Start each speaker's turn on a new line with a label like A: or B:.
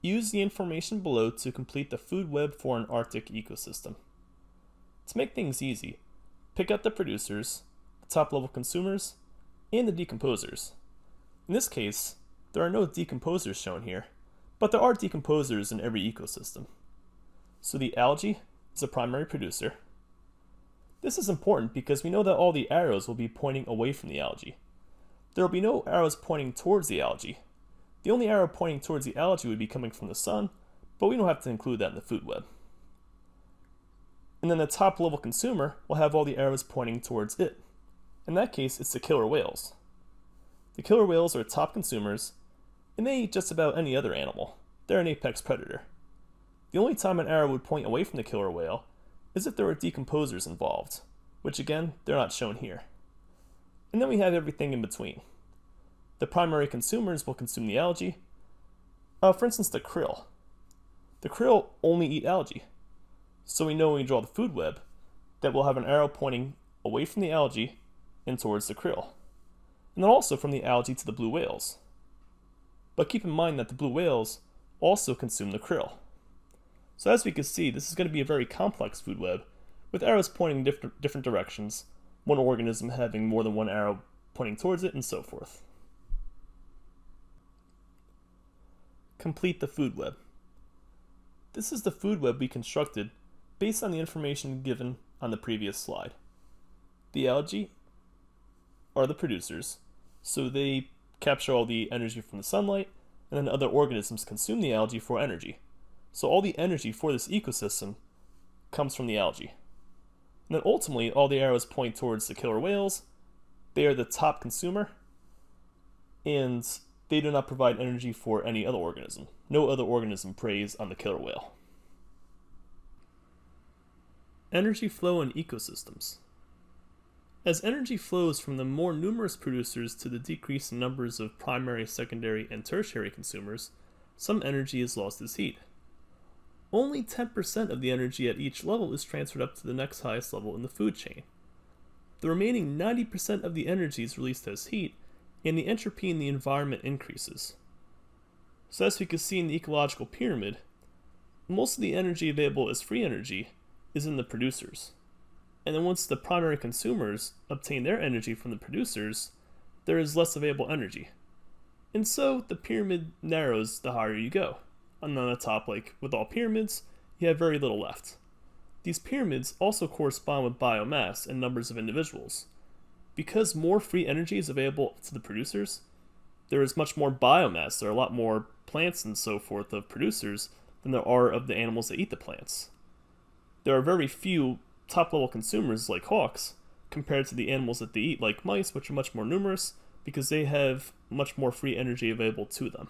A: Use the information below to complete the food web for an Arctic ecosystem. To make things easy, pick out the producers, the top-level consumers, and the decomposers. In this case, there are no decomposers shown here, but there are decomposers in every ecosystem. So the algae is a primary producer. This is important because we know that all the arrows will be pointing away from the algae. There will be no arrows pointing towards the algae. The only arrow pointing towards the algae would be coming from the sun, but we don't have to include that in the food web. And then the top level consumer will have all the arrows pointing towards it. In that case, it's the killer whales. The killer whales are top consumers, and they eat just about any other animal. They're an apex predator. The only time an arrow would point away from the killer whale is if there were decomposers involved, which again, they're not shown here. And then we have everything in between. The primary consumers will consume the algae. For instance, the krill. The krill only eat algae. So we know when we draw the food web that we'll have an arrow pointing away from the algae and towards the krill. And then also from the algae to the blue whales. But keep in mind that the blue whales also consume the krill. So as we can see, this is going to be a very complex food web with arrows pointing different directions, one organism having more than one arrow pointing towards it, and so forth. Complete the food web. This is the food web we constructed based on the information given on the previous slide. The algae are the producers, so they capture all the energy from the sunlight, and then other organisms consume the algae for energy. So all the energy for this ecosystem comes from the algae. And then ultimately, all the arrows point towards the killer whales. They are the top consumer, and they do not provide energy for any other organism. No other organism preys on the killer whale. Energy flow in ecosystems. As energy flows from the more numerous producers to the decrease in numbers of primary, secondary, and tertiary consumers, some energy is lost as heat. Only 10% of the energy at each level is transferred up to the next highest level in the food chain. The remaining 90% of the energy is released as heat, and the entropy in the environment increases. So as we can see in the ecological pyramid, most of the energy available as free energy is in the producers. And then once the primary consumers obtain their energy from the producers, there is less available energy. And so the pyramid narrows the higher you go. And on the top, like with all pyramids, you have very little left. These pyramids also correspond with biomass and numbers of individuals. Because more free energy is available to the producers, there is much more biomass. There are a lot more plants and so forth of producers than there are of the animals that eat the plants. There are very few top-level consumers like hawks compared to the animals that they eat like mice, which are much more numerous because they have much more free energy available to them.